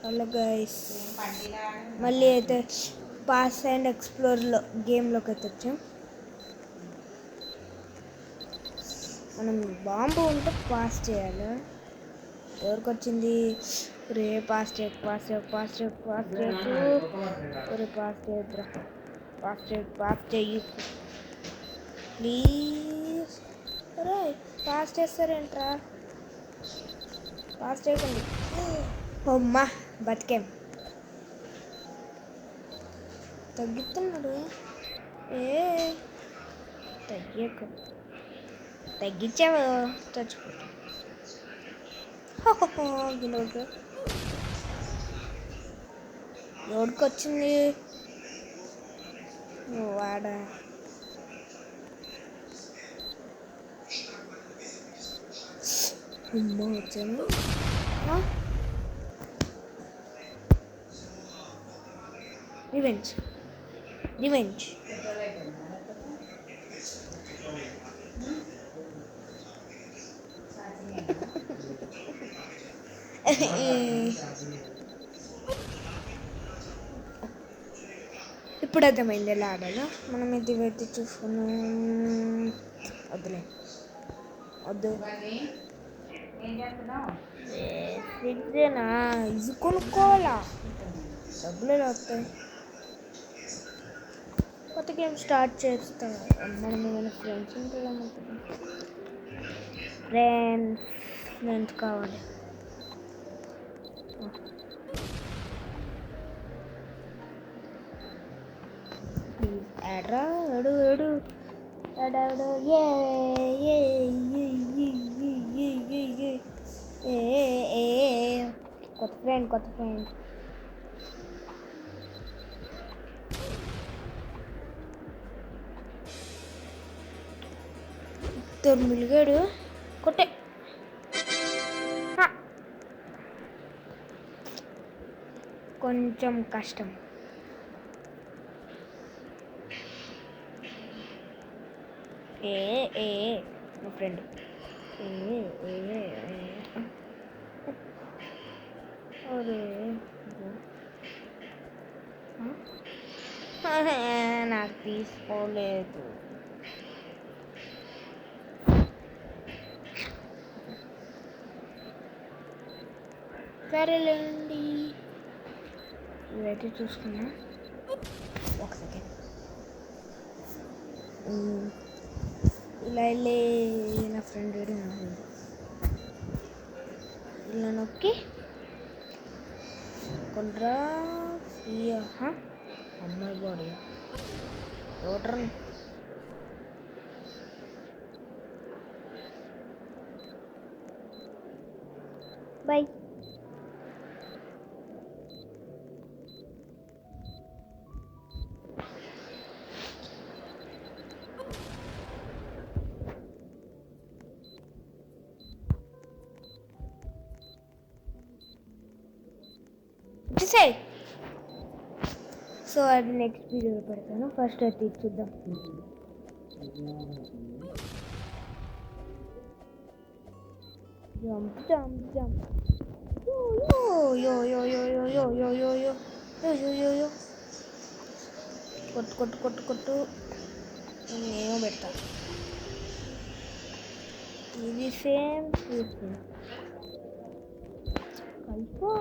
Hello guys, మళ్ళీ అయితే pass and ఎక్స్ప్లోర్లో గేమ్లోకి అయితే వచ్చాం. మనం బాంబు ఉంటే పాస్ చేయాలి. ఎవరికి వచ్చింది? రే పాస్ చేయకు, పాస్ చేయకు, పాస్ చేయకు, పాస్ చేయకు, రే పాస్ చేయద్దురా, పాస్ చెయ్యి ప్లీజ్. రే పాస్ చేస్తారేంట్రా? పాస్ చేయకండి. అమ్మా బతికేం. తగ్గుతున్నాడు. తగ్గకు, తగ్గించావు చచ్చిపోతా. గిన్నోడు ఎవరికి వచ్చింది? వాడా అమ్మ వచ్చాను. Revenge revenge. ఇప్పుడు అర్థమైంది ఎలా ఆడాలో. మనం ఇది పెట్టి చూసుకున్నాం. వద్దులే, వద్దు. ఫ్రిడ్జేనా? ఇది కొనుక్కోవాలా? డబ్బులు ఎలా వస్తాయి? కొత్త గేమ్ స్టార్ట్ చేస్తాం. మనం ఏమైనా ఫ్రెండ్స్ ఉంటుందనుకుంటున్నాం. ఫ్రెండ్స్ కావాలి. ఎడు కొత్త ఫ్రెండ్. తొమ్మిలిగాడు కొట్టే. కొంచెం కష్టం. మా ఫ్రెండ్ నాకు తీసుకోలేదు. సరేలేండి, ఇవైతే చూసుకున్నా. ఒక సెకండ్. ఇలా వెళ్ళి నా ఫ్రెండ్ ఇలా నొక్కి కొండ్రా. అమ్మాయి బాడీ ఓటర్. బై. సో అది నెక్స్ట్ వీడియోలో పెడతాను. ఫస్ట్ అది చూద్దాం. జంప్. కొట్టు. నేను పెడతా. ఇది సేమ్ కలిపో.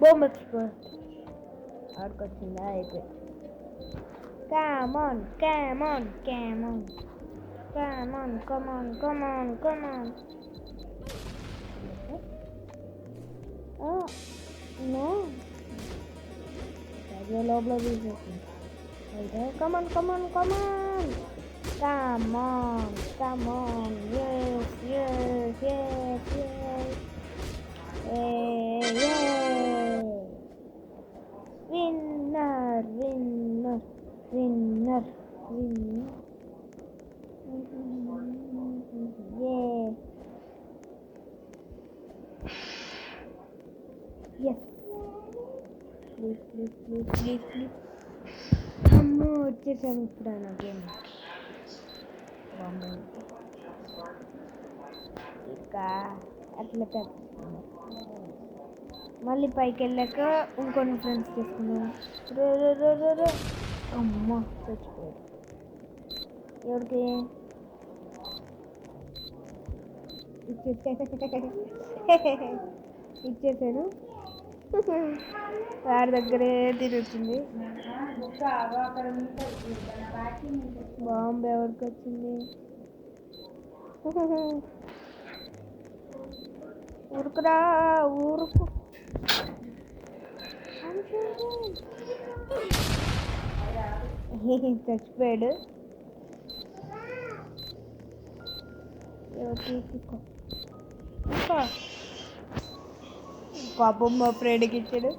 బొమ్మ ఆడుకొచ్చిందా? అయితే come on. No, లోపల తీసేసింది. అయితే come on. Yes. Winner. Yeah. Yes. Please. అమ్మో వచ్చేసాము ఇప్పుడు నా గేమ్. అట్లా తప్పించుకున్నాం. మళ్ళీ పైకి వెళ్ళాక ఇంకొన్ని ఫ్రెండ్స్ తీసుకున్నాం. రే రే రే రే రే అమ్మ చచ్చిపోయాడు. ఎవరికి ఇచ్చేసాను. వాడి దగ్గరే తిరుగుతుంది. బాంబు ఎవరికి వచ్చింది? ఊరుకురా ఊరుకు. చచ్చిపోయాడు. పాపం మా ఫ్రెండ్కి ఇచ్చాడు.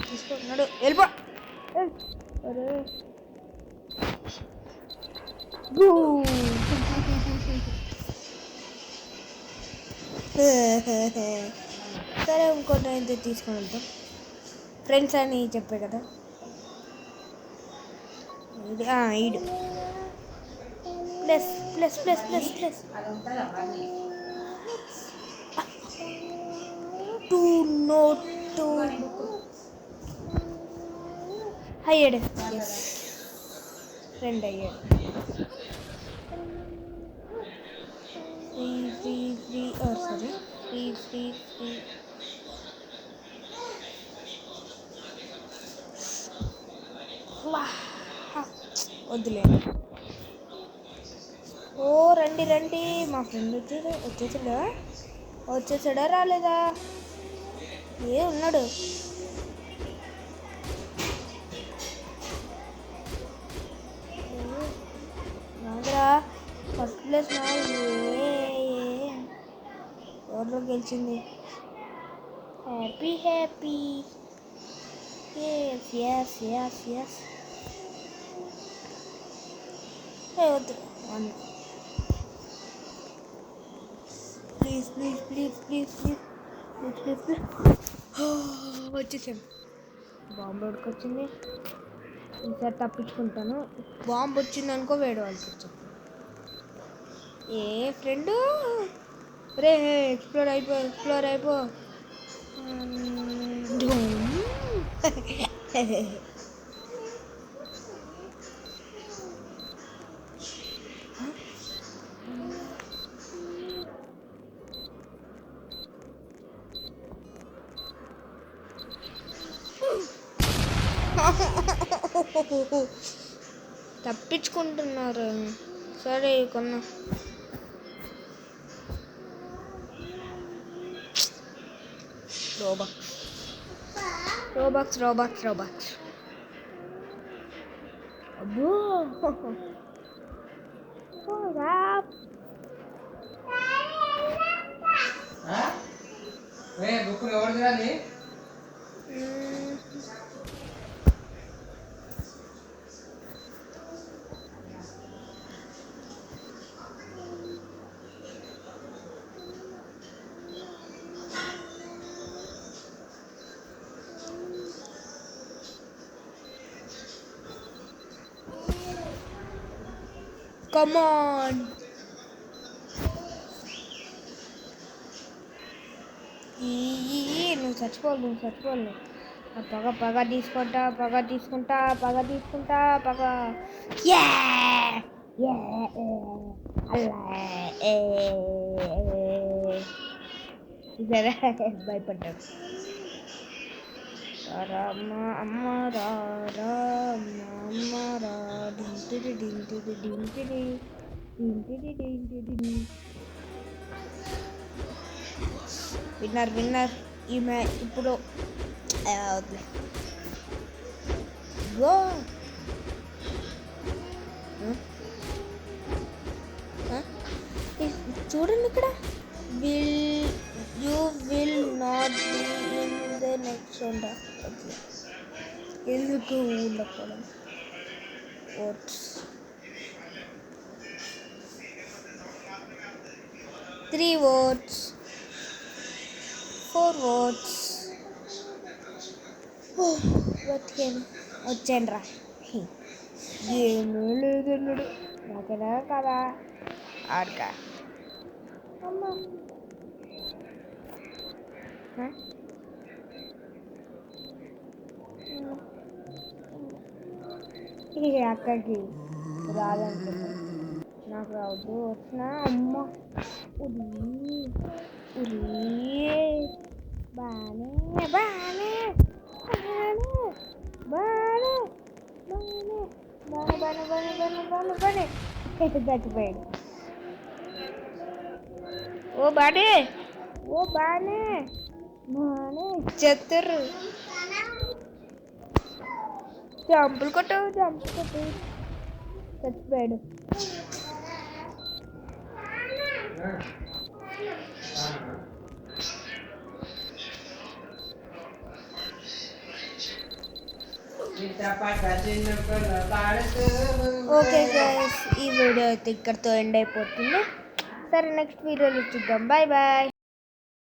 తీసుకున్నాడు. వెళ్ళిపో. సరే ఇంకోటి అయితే తీసుకొని వెళ్తాం. ఫ్రెండ్స్ అని చెప్పే కదా. ఈడు plus plus plus plus plus 202 అయ్యాడు. ఫ్రెండ్ అయ్యాడు. ఫ్రీ సారీ ఫ్రీ వద్దులే. ఓ రండి మా ఫ్రెండ్ వచ్చేసాడా రాలేదా? ఉన్నాడు. నాదరా ఫస్ట్ ప్లేస్ ఎవరిలో గెలిచింది? హ్యాపీ ఎస్ వద్దు ప్లీజ్ వచ్చేసాం. బాంబు ఉడికొచ్చింది. ఈసారి తప్పించుకుంటాను. బాంబు వచ్చింది అనుకో వేడి వాళ్ళకి వచ్చాను. ఫ్రెండు రే ఎక్స్ప్లోర్ అయిపో. తప్పించుకుంటున్నారు. సరే కొన్నా. రోబాక్స్ అబ్బో Come on. నువ్వు చచ్చిపోవాలి. పగ తీసుకుంటా. భయపడ్డాడు. అమ్మారా విన్నర్ ఈమె ఇప్పుడు చూడండి ఇక్కడ you will not be in the next round. ఎందుకు ఉండకపోవడం? ఓట్స్ 3 votes 4 votes బతికాను వచ్చాను రా ఏమీ లేదన్నాడు నాకేనా కదా ఆడకా అమ్మా ఇక అక్కడికి రాదనుకుంటా నాకు రావద్దు వచ్చినా అమ్మ ఉరి ఉరి బానే బానే బానే బానే బానే బానే బానే బానే బానే బానే చచ్చిపోయాడు ఓ బానే ఓ బానే బానే చెత్తరు జంపులు కొట్టు చచ్చిపోయాడు ఓకే గైస్ ఈ వీడియో అయితే ఇక్కడితో ఎండ్ అయిపోతుంది సరే నెక్స్ట్ వీడియోలో చూద్దాం బాయ్ బాయ్